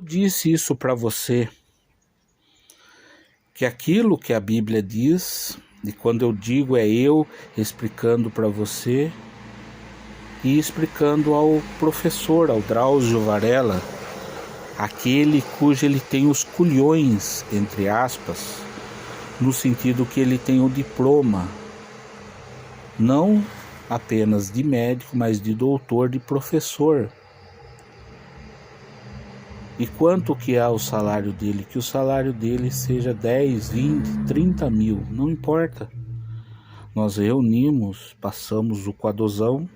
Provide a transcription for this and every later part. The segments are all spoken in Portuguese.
disse isso para você, que aquilo que a Bíblia diz, e quando eu digo é eu explicando para você e explicando ao professor, ao Drauzio Varela, aquele cujo ele tem os culhões, entre aspas, no sentido que ele tem o diploma, não apenas de médico, mas de doutor, de professor. E quanto que é o salário dele? Que o salário dele seja 10, 20, 30 mil, não importa. Nós reunimos, passamos o quadozão,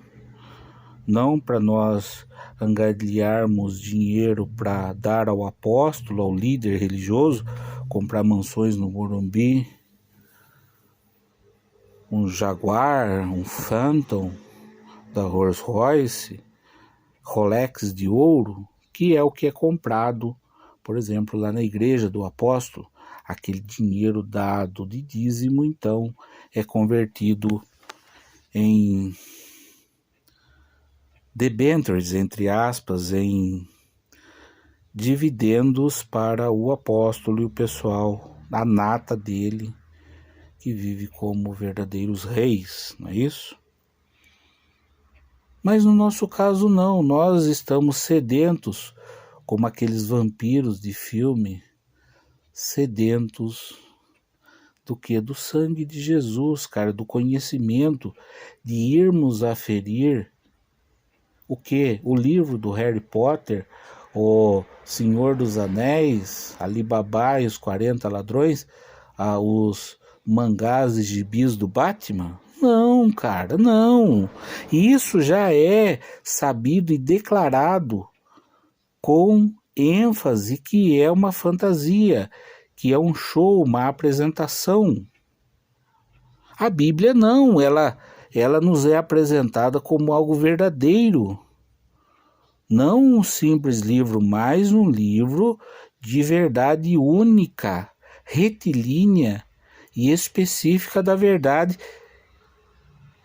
não para nós angariarmos dinheiro para dar ao apóstolo, ao líder religioso, comprar mansões no Morumbi, um Jaguar, um Phantom da Rolls Royce, Rolex de ouro, que é o que é comprado, por exemplo, lá na igreja do apóstolo. Aquele dinheiro dado de dízimo, então, é convertido em debêntures, entre aspas, em dividendos para o apóstolo e o pessoal, a nata dele, que vive como verdadeiros reis, não é isso? Mas no nosso caso não, nós estamos sedentos, como aqueles vampiros de filme, sedentos do que? Do sangue de Jesus, cara, do conhecimento, de irmos aferir o que? O livro do Harry Potter, o Senhor dos Anéis, Ali Babá e os 40 Ladrões, os mangás e gibis do Batman? Não, cara, não. Isso já é sabido e declarado com ênfase que é uma fantasia, que é um show, uma apresentação. A Bíblia não, ela nos é apresentada como algo verdadeiro. Não um simples livro, mas um livro de verdade única, retilínea e específica da verdade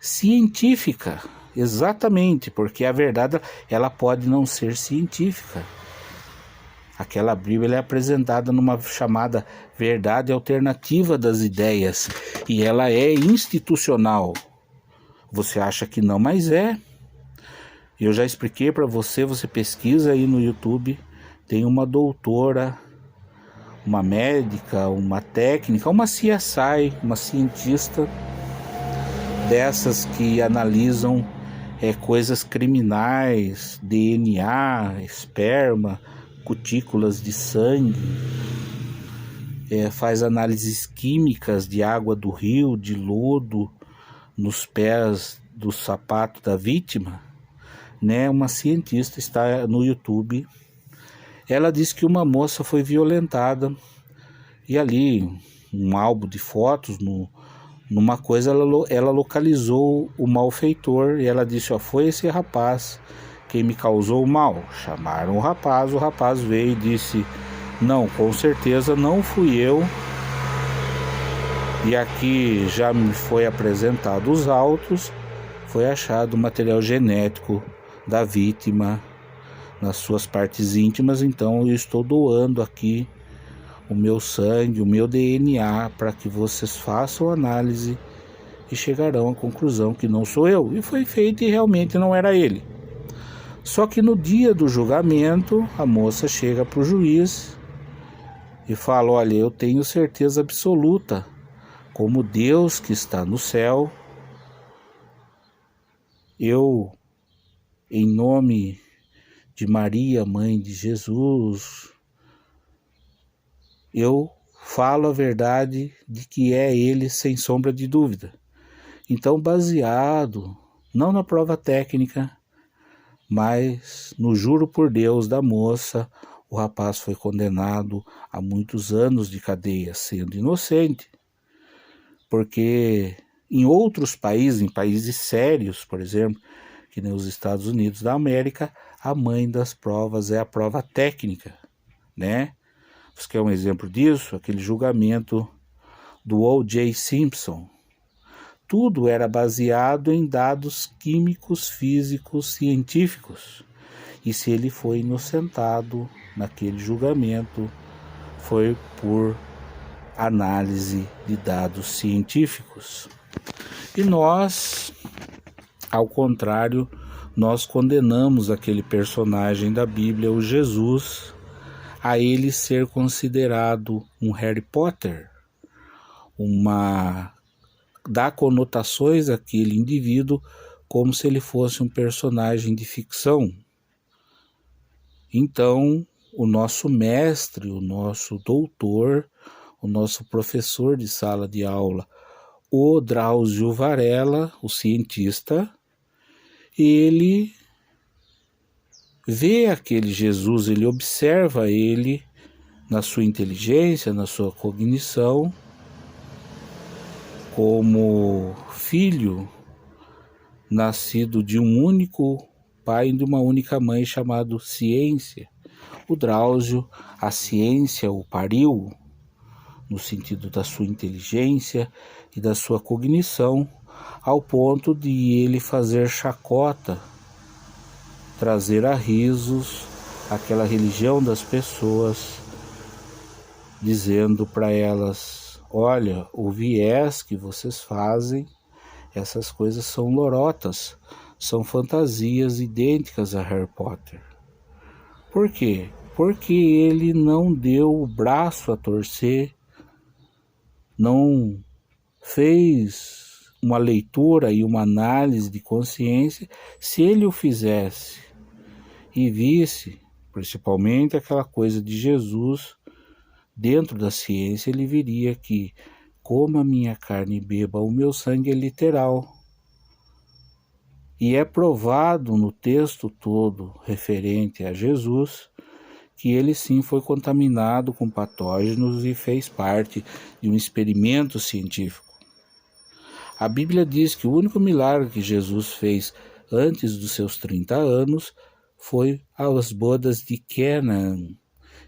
científica. Exatamente, porque a verdade ela pode não ser científica. Aquela Bíblia é apresentada numa chamada verdade alternativa das ideias e ela é institucional. Você acha que não, mas é. Eu já expliquei para você, você pesquisa aí no YouTube, tem uma doutora, uma médica, uma técnica, uma CSI, uma cientista dessas que analisam coisas criminais, DNA, esperma, cutículas de sangue, faz análises químicas de água do rio, de lodo, nos pés do sapato da vítima, né? Uma cientista está no YouTube. Ela disse que uma moça foi violentada e ali, um álbum de fotos, numa coisa ela localizou o malfeitor e ela disse, foi esse rapaz quem me causou o mal. Chamaram o rapaz veio e disse, não, com certeza não fui eu, e aqui já me foi apresentado os autos, foi achado material genético da vítima nas suas partes íntimas, então eu estou doando aqui o meu sangue, o meu DNA, para que vocês façam análise e chegarão à conclusão que não sou eu. E foi feito e realmente não era ele. Só que no dia do julgamento, a moça chega para o juiz e fala, olha, eu tenho certeza absoluta, como Deus que está no céu, eu, em nome de Maria, mãe de Jesus, eu falo a verdade de que é ele sem sombra de dúvida. Então, baseado, não na prova técnica, mas no juro por Deus da moça, o rapaz foi condenado a muitos anos de cadeia, sendo inocente. Porque em outros países, em países sérios, por exemplo, que nem os Estados Unidos da América, a mãe das provas é a prova técnica, né? Você quer um exemplo disso? Aquele julgamento do O.J. Simpson. Tudo era baseado em dados químicos, físicos, científicos. E se ele foi inocentado naquele julgamento foi por análise de dados científicos. E nós, ao contrário, nós condenamos aquele personagem da Bíblia, o Jesus, a ele ser considerado um Harry Potter, dá conotações àquele indivíduo como se ele fosse um personagem de ficção. Então, o nosso mestre, o nosso doutor, o nosso professor de sala de aula, o Drauzio Varela, o cientista, ele vê aquele Jesus, ele observa ele na sua inteligência, na sua cognição, como filho nascido de um único pai e de uma única mãe, chamado ciência. O Drauzio, a ciência o pariu, no sentido da sua inteligência e da sua cognição, ao ponto de ele fazer chacota, trazer a risos aquela religião das pessoas, dizendo para elas: olha, o viés que vocês fazem, essas coisas são lorotas, são fantasias idênticas a Harry Potter. Por quê? Porque ele não deu o braço a torcer, não fez uma leitura e uma análise de consciência. Se ele o fizesse e visse, principalmente aquela coisa de Jesus, dentro da ciência, ele viria que coma a minha carne e beba o meu sangue é literal. E é provado no texto todo referente a Jesus que ele sim foi contaminado com patógenos e fez parte de um experimento científico. A Bíblia diz que o único milagre que Jesus fez antes dos seus 30 anos foi as bodas de Canaã,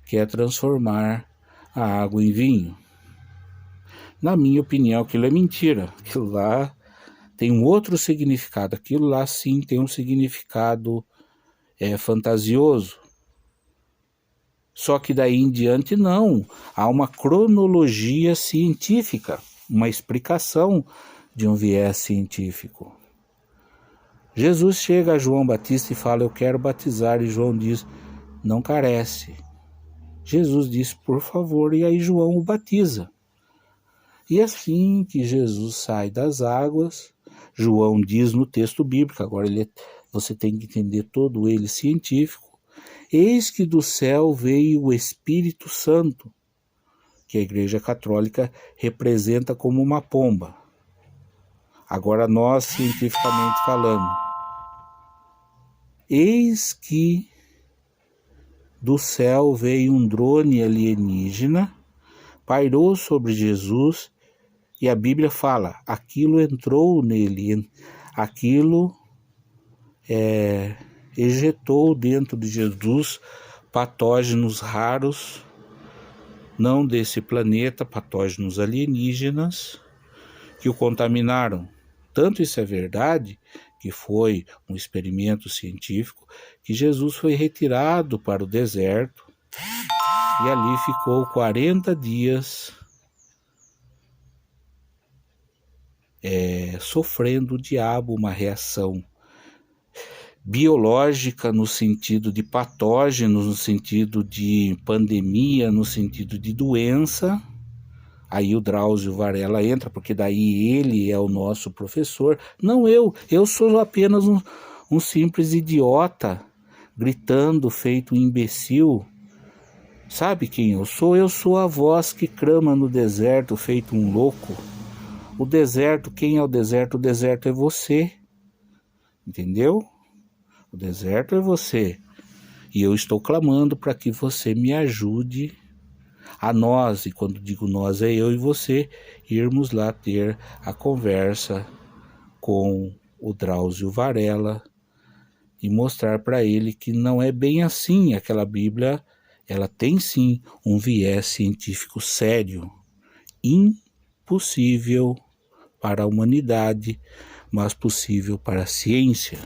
que é transformar a água em vinho. Na minha opinião, aquilo é mentira. Aquilo lá tem um outro significado. Aquilo lá sim tem um significado fantasioso. Só que daí em diante não. Há uma cronologia científica, uma explicação de um viés científico. Jesus chega a João Batista e fala: eu quero batizar, e João diz: não carece. Jesus diz: por favor, e aí João o batiza. E assim que Jesus sai das águas, João diz no texto bíblico, agora você tem que entender todo ele científico: eis que do céu veio o Espírito Santo, que a Igreja Católica representa como uma pomba. Agora nós, cientificamente falando, eis que do céu veio um drone alienígena, pairou sobre Jesus, e a Bíblia fala: aquilo entrou nele, aquilo ejetou dentro de Jesus patógenos raros, não desse planeta, patógenos alienígenas, que o contaminaram. Tanto isso é verdade, que foi um experimento científico, que Jesus foi retirado para o deserto e ali ficou 40 dias sofrendo o diabo, uma reação biológica no sentido de patógenos, no sentido de pandemia, no sentido de doença. Aí o Drauzio Varela entra, porque daí ele é o nosso professor. Não eu sou apenas um simples idiota, gritando feito um imbecil. Sabe quem eu sou? Eu sou a voz que clama no deserto feito um louco. O deserto, quem é o deserto? O deserto é você, entendeu? O deserto é você. E eu estou clamando para que você me ajude a nós, e quando digo nós é eu e você, irmos lá ter a conversa com o Drauzio Varela e mostrar para ele que não é bem assim. Aquela Bíblia, ela tem sim um viés científico sério, impossível para a humanidade, mas possível para a ciência.